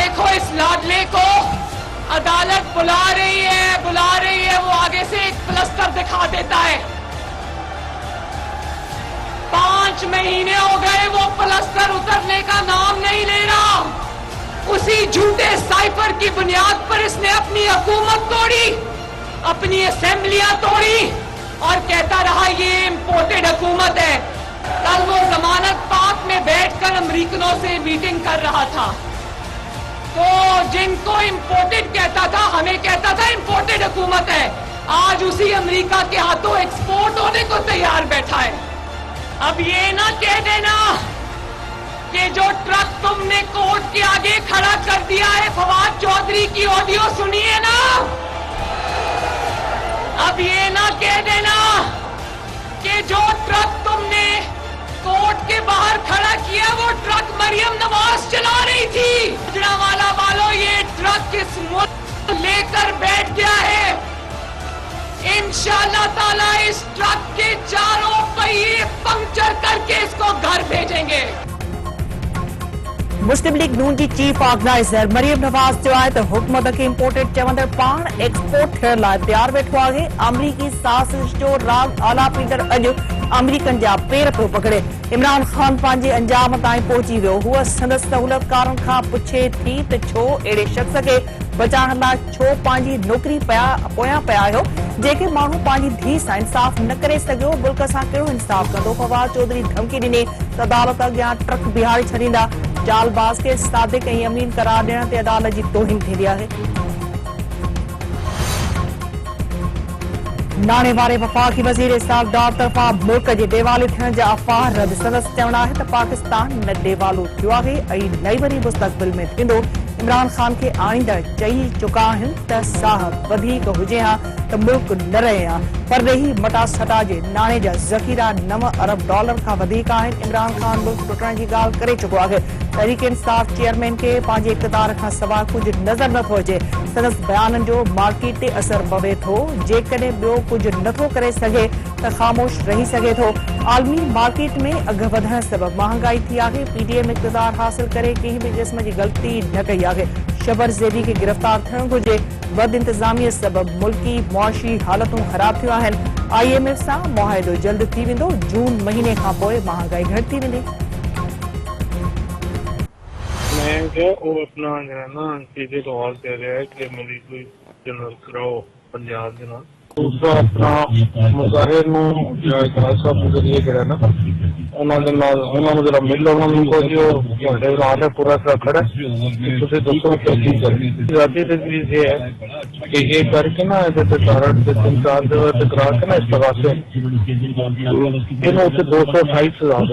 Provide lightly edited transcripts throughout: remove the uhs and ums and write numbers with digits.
देखो इस लाडले को अदालत बुला रही है, वो आगे से एक प्लस्तर दिखा देता है। 5 महीने हो गए वो प्लस्तर उतरने का नाम नहीं ले रहा। उसी झूठे साइफर की बुनियाद पर इसने अपनी हुकूमत तोड़ी, अपनी असेंबलियां तोड़ी और कहता रहा ये इंपोर्टेड हुकूमत है। कल वो जमानत पाक में बैठकर अमेरिकनों से मीटिंग कर रहा था, तो जिनको इंपोर्टेड कहता था हमें कहता था इंपोर्टेड हुकूमत है। आज उसी अमेरिका के हाथों एक्सपोर्ट होने को तैयार बैठा है। अब ये ना कह देना कि जो ट्रक तुमने कोर्ट के आगे खड़ा कर दिया है, फवाद चौधरी की ऑडियो सुनिए ना, अब ये ना कह देना कि जो ट्रक तुमने कोर्ट के बाहर खड़ा किया वो ट्रक मरियम नवाज चला रही थी। गुजरांवाला वालों, ये ट्रक इस मुल्क लेकर बैठ गया है। इंशाअल्लाह ताला इस ट्रक के चारों पहिए पंक्चर करके इसको घर भेजेंगे। मुस्लिम लीग नून की चीफ ऑर्गेनाइजर मरियम नवाज चयो आहे त हुकूमत खे इंपोर्टेड चवंदड़ पाण एक्सपोर्ट थियण लाइ तैयार वेठो आहे। अमरीकी साज़िश जो राग आला पींदड़ अॼु अमरीकन जा पेर पियो पकड़े। इमरान ख़ान पंहिंजे अंजाम ताईं पहुची वियो। हूअ संदसि सहूलियतकारनि खां पुछे थी त छो अहिड़े शख़्स खे बचाइण लाइ छो पंहिंजी नौकरी पोयां पिया आहियो। जेके माण्हू पंहिंजी धीउ सां इंसाफ़ न करे सघियो, मुल्क सां कहिड़ो इंसाफ़ कंदो। फवाद चौधरी धमकी ॾिनी त अदालत अॻियां ट्रक बीहारे छॾींदा। जालबाज़ खे सादिक ऐं अमीन करार ॾियण ते अदालत जी तौहीन थींदी आहे। नाणे वारे वफ़ाक़ी वज़ीर सालदार तरफ़ां मुल्क जे ॾेवाले थियण जा अफ़वाह रद्द। संदसि चवणु आहे त पाकिस्तान न ॾेवालो थियो आहे ऐं न वरी मुस्तक़बिल में थींदो। इमरान ख़ान खे आणींदड़ चई चुका आहिनि त साहब वधीक हुजे हा त मुल्क न रहे हा। परॾेही मटासटा जे नाणे जा ज़ख़ीरा $9 अरब खां वधीक आहिनि। इमरान ख़ान मुल्क टुटण जी ॻाल्हि करे चुको आहे। तहरीक इंसाफ़ चेयरमैन खे पंहिंजे इक़्तिदार खां सवाइ कुझु नज़र नथो अचे। संदसि बयाननि जो मार्केट ते असर पवे थो। जेकॾहिं ॿियो कुझु नथो करे सघे त ख़ामोश रही सघे थो। आलमी मार्केट में अघ वधण सबबि महांगाई थी आहे। पीडीएम इक़्तिदार हासिल करे कंहिं बि क़िस्म जी ग़लती न कई आहे। शबर ज़ैदी खे गिरफ़्तार थियणु घुरिजे। बद इंतज़ामिया सबबि मुल्की मुआशी हालतूं ख़राब थियूं आहिनि। IMF सां मुआहिदो जल्द थी वेंदो। जून महीने खां पोइ महांगाई घटि थी वेंदी। मैं क्या वो अपना जो है ना सीधे सवाल कह रहा है कि मेरी कोई जनरल कराओ पंजाब के नाम। दूसरा अपना मुजाहिर साहब मुझे करा ना उन्होंने जरा मिल लो उनको जो घंटे रात है पूरा सा खड़ा तुझे दोस्तों जाती तजवीज ये है कि ये करके ना कारण करा के ना इस तरह से इन उसे 228 हजार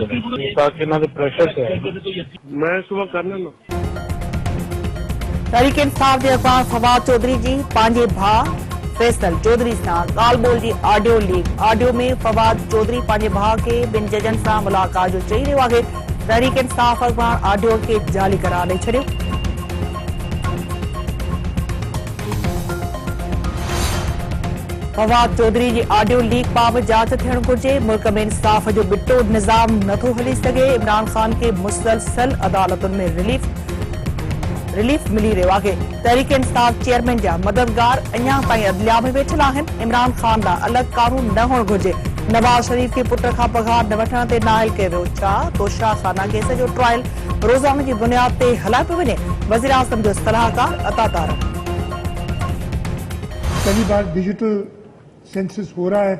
ताकि ना प्रेशर से मैं सुबह करने ना। तहरीक इंसाफ़ जे अॻवान फवाद चौधरी जी पंहिंजे भाउ फैसल चौधरी सां ॻाल्हि ॿोल जी ऑडियो लीक। ऑडियो में फवाद चौधरी पंहिंजे भाउ खे ॿिनि जजनि सां मुलाक़ात जो चई रहियो आहे। तहरीक इंसाफ़ अॻवान ऑडियो खे जाली करार ॾेई छॾियो। फवाद चौधरी जी ऑडियो लीक बाबति जांच थियणु घुरिजे। मुल्क में इंसाफ़ जो बिटो निज़ाम नथो हली सघे। इमरान ख़ान खे मुसलसल अदालतुनि में रिलीफ मिली रहियो आहे। तहरीक इंसाफ़ चेयरमैन जा मददगार अञा ताईं अदलिया में वेठल आहिनि। इमरान ख़ान लाइ अलॻि कानून न हुअणु घुरिजे। नवाज़ शरीफ़ खे पुट खां पघार न वठण ते नाइल कयो वियो। छा तोशा खाना केस जो ट्रायल रोज़ाना जी बुनियाद ते हलाए पियो वञे? वज़ीर आज़म जो सलाहकार अता तारक। पहली बार डिजिटल सेंसस हो रहा है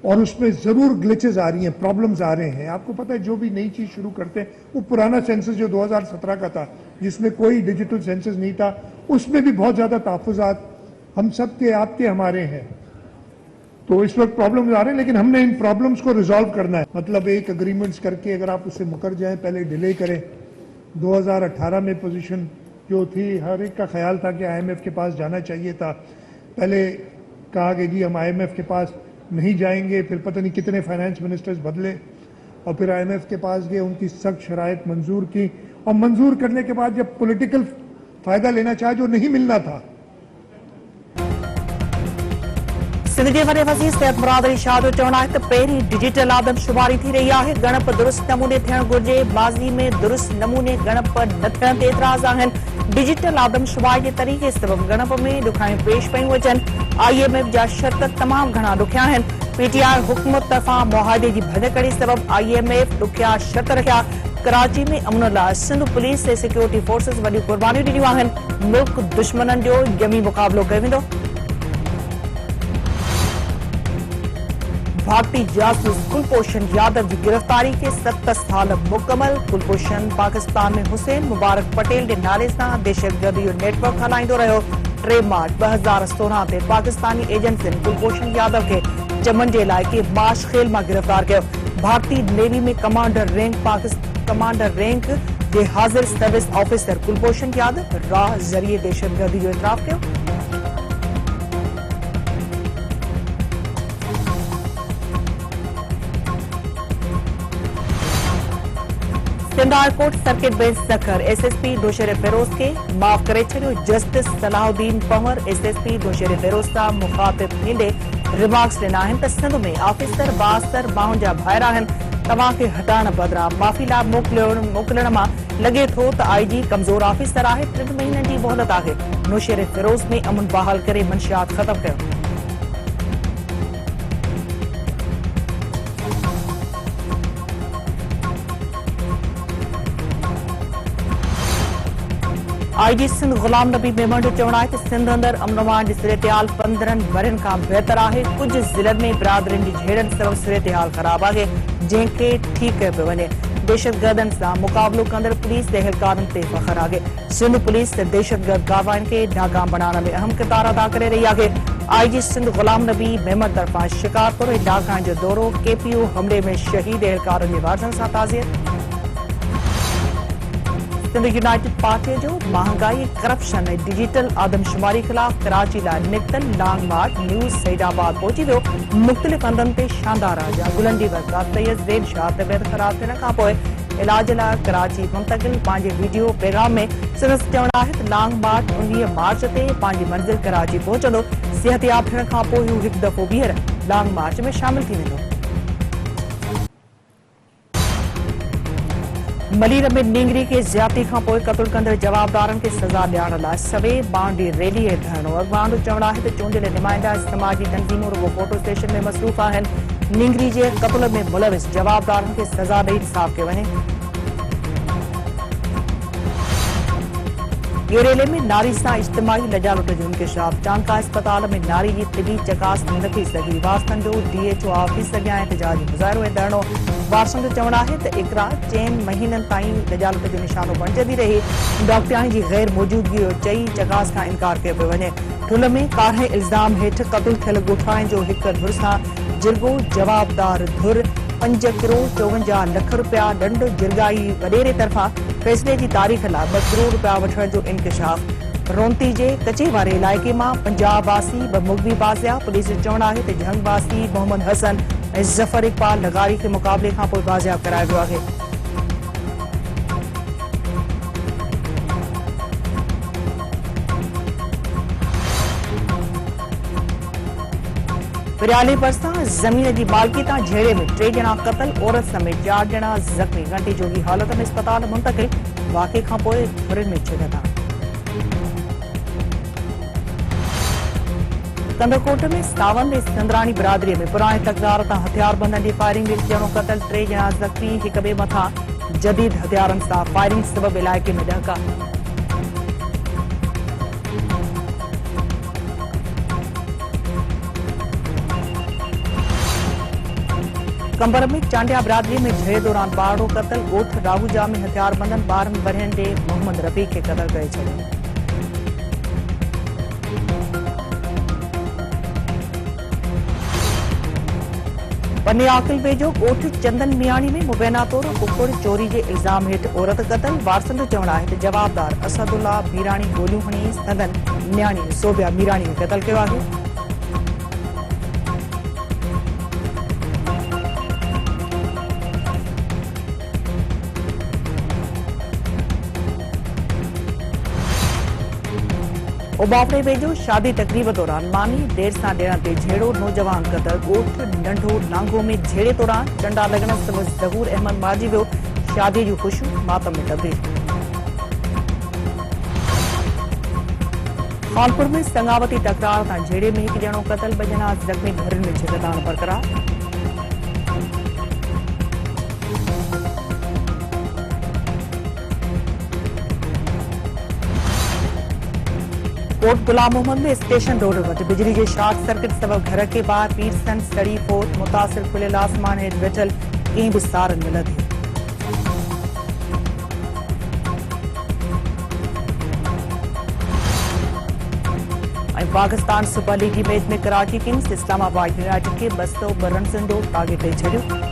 और उसमें जरूर ग्लिचेस आ रही हैं, प्रॉब्लम्स आ रहे हैं। आपको पता है जो भी नई चीज शुरू करते हैं, वो पुराना सेंसस जो 2017 का था जिसमें कोई डिजिटल सेंसस नहीं था, उसमें भी बहुत ज्यादा तहफ़्फ़ुज़ात हम सब के आपके हमारे हैं। तो इस वक्त प्रॉब्लम्स आ रहे हैं, लेकिन हमने इन प्रॉब्लम्स को रिजॉल्व करना है। मतलब एक अग्रीमेंट्स करके अगर आप उससे मुकर जाएं, पहले डिले करें। 2018 में पोजीशन जो थी, हर एक का ख्याल था कि IMF के पास जाना चाहिए था। पहले कहा कि जी हम IMF के पास नहीं जाएंगे, फिर पता नहीं कितने फाइनेंस मिनिस्टर्स बदले और फिर IMF के पास गए, उनकी सख्त शराइत मंजूर की और मंजूर करने के बाद जब पॉलिटिकल फायदा लेना चाहे जो नहीं मिलना था। सिंध जे वॾे वज़ीर सैयद मुराद अली शाह जो चवणु आहे त पहिरीं डिजिटल आदमशुमारी थी रही आहे। ॻणप दुरुस्त नमूने थियणु घुरिजे। माज़ी में दुरुस्त नमूने ॻणप न थियण ते एतिराज़ आहिनि। डिजिटल आदमशुमारी जे तरीक़े सबबि ॻणप में ॾुखियायूं पेश पयूं अचनि। IMF जा शर्त तमामु घणा ॾुखिया आहिनि। PTI हुकूमत तरफ़ां मुआहदे जी भञकड़ी सबबि IMF ॾुखिया शर्त रखिया। कराची में अमन लाइ सिंध पुलिस ऐं सिक्योरिटी फोर्सेस वॾियूं क़ुर्बानियूं ॾिनियूं आहिनि। मुल्क दुश्मननि जो यमी मुक़ाबिलो कयो वेंदो। भारतीय जासूस कुलभूषण यादव की गिरफ्तारी के 7 साल मुकम्मल। कुलभूषण पाकिस्तान में हुसैन मुबारक पटेल के नाले से दहशतगर्दी जो नेटवर्क हलाईंदो रहियो। 3 मार्च 2016 ते पाकिस्तानी एजेंसियुनि कुलभूषण यादव के चमन जे इलाइक़े माशखेल मां गिरफ्तार कियो। भारतीय नेवी में कमांडर रैंक के हाजिर सर्विस ऑफिसर कुलभूषण यादव राह जरिए दहशतगर्दी जो इतराफ़ कियो। Sindh high court circuit bench Sukkur SSP Dosher Feroz के माफ़ करे छॾियो। जस्टिस सलाहुद्दीन पंवर SSP दोशेर फिरोज सां मुखातिब थींदे रिमार्क्स ॾिना आहिनि त सिंध में ऑफिसर 72 माण्हुनि जा ॿाहिरि आहिनि। तव्हांखे हटाइण बदिरां माफ़ी लाइ मोकिलण मां लॻे थो त IG कमज़ोर ऑफिसर आहे। 3 महीननि जी मोहलत आहे। नौशेर फिरोज में अमन बहाल करे मंशियात ख़त्म कयो। IG सिंध गुलाम नबी मेमन जो चवणु आहे त सिंध अंदरि अमन अमान जी सूरतहाल 15 वरनि खां बहितर आहे। कुझु ज़िलनि में बिरादरियुनि जी झेड़नि सबबि सूरतहाल ख़राब आहे, जंहिंखे ठीकु कयो पियो वञे। दहशतगर्दनि सां मुक़ाबिलो कंदड़ पुलिस जे एहलकारनि ते फ़ख्रु आहे। सिंध पुलिस दहशतगर्द कार्रवाइनि खे नाकाम बणाइण में अहम किरदारु अदा करे रही आहे। IG सिंध गुलाम नबी मेमन तरफ़ां शिकारपुर ऐं डाखाण जो दौरो। KPO हमले में शहीद एहलकारनि जे वारसनि सां ताज़ियत। सिंध यूनाइटेड पार्टी जो महंगाई करप्शन ऐं डिजिटल आदमशुमारी ख़िलाफ़ कराची लाइ निकतल लॉन्ग मार्च न्यूज़ सईदाबाद पहुची वियो। मुख़्तलिफ़ हंधनि ते शानदार राजा गुलनि जी वर्क़ात तैयद ज़ेर शाह तबियत ख़राब थियण खां पोइ इलाज लाइ कराची मुंतक़िल। पंहिंजे वीडियो पैगाम में सिंध चवणु आहे त लॉन्ग मार्च 19 मार्च ते पंहिंजी मंज़िल कराची पहुचंदो। सिहतयाब थियण खां पोइ हू हिकु दफ़ो ॿीहर लॉन्ग मार्च में शामिल थी वेंदो। मलीर में नींगरी के ज़्यादती खां पोइ क़त्ल कंदड़ जवाबदारनि खे सज़ा ॾियारण लाइ सवे बांडी रैली ऐं धरणो। अॻवान जो चवणु आहे त चूंडियल नुमाइंदा समाजी तंज़ीमूं रुगो फोटो स्टेशन में मसरूफ़ आहिनि। नींगरी जे क़त्ल में मुलविस जवाबदारनि खे सज़ा ॾेई इंसाफ़ कयो वञे। गेरेले में नारी सां इज्तिमाही लजालुट जो इंकशाफ। चांका अस्पताल में नारी जी तिबी चकासणी न थी सघी। वारसनि जो DHO ऑफिस अॻियां एहतजाज मुज़ाहिरो ऐं धरणो। वारसनि जो चवणु आहे त इकरा 4 महीननि ताईं लजालुट जो निशानो बणिजंदी रही। डॉक्टरनि जी गैर मौजूदगी जो चई चकास खां इनकार कयो पियो वञे। ठुल में काढ़े इल्ज़ाम हेठि क़त्ल थियल ॻोठाणे जो हिक धुर सां जिरगो। जवाबदार धुर 5 करोड़ 54 लख रुपया ॾंड। जिरगाई वॾेरे तरफ़ां फ़ैसिले जी तारीख़ लाइ 2 करोड़ रुपया वठण जो इंकशाफ। रोंती जे कचे वारे इलाइक़े मां 50 वासी 2 मुग़वी बाज़िया। पुलिस जो चवणु आहे त जंग वासी मोहम्मद हसन ऐं ज़फ़र इक़बाल लगारी खे मुक़ाबले खां पोइ बाज़ियाब करायो वियो आहे। विरहाले भरिसां ज़मीन जी मालिकी तां झेड़े में 3 ॼणा क़त्ल। औरत समेत 4 ॼणा ज़ख़्मी। घंटी जोगी हालत में अस्पताल मुंतक़िल। वाक़े खां पोइ थोरनि में छिड़ता। कंदरकोट में सावंद ऐं सिंधराणी बिरादरीअ में पुराणे तकरार तां हथियारबंदनि जी फायरिंग में 1 ॼणो क़त्ल। 3 ॼणा ज़ख़्मी। हिक ॿिए मथां जदीद हथियारनि सां फायरिंग सबबि इलाइक़े में ॾहका। कंबर में चांडिया बिरादरी में झड़े दौरान ॿारड़ो क़त्ल। ॻोठ राहूजा में हथियारबंदनि 12 वरहनि जे मोहम्मद रफ़ी खे क़त्ल करे छॾियो। पन्ने आकिल वेझो ॻोठ चंदन मियाणी में मुबैना तौर कुकुड़ चोरी जे इल्ज़ाम हेठि औरत क़त्ल। वारसनि जो चवणु आहे त जवाबदार असदुल्ला मीराणी गोलियूं हणी संदन न्याणी सोबिया मीराणी खे क़त्ल कयो आहे। उबाफड़े वेझो शादी तकरीब दौरान मानी देर सां ॾियण ते झेड़ो नौजवान क़तल ॻोठ नंढो नांगो में झेड़े दौरान चंडा लॻण सबबि ज़हूर अहमद मारिजी वियो। शादी जूं ख़ुशियूं मातम में तब्दील। कानपुर में संगावती तकरार तां झेड़े में हिकु ॼणो क़तल, 2 ॼणा ज़ख़्मी, घरनि में छिकताण बरक़रार। कोट गुलाम मोहम्मद में स्टेशन रोड वटि बिजली जे शॉर्ट सर्किट सबब घर के ॿाहिरि पीरसन सड़ी फोत, मुतासिर खुलियल आसमान हेठि वेठल कंहिं बि सार न लधी। पाकिस्तान सुपर लीग की मैच में कराची किंग्स इस्लामाबाद यूनाइटेड के 202 रन जो टारगेट ॾेई छॾियो।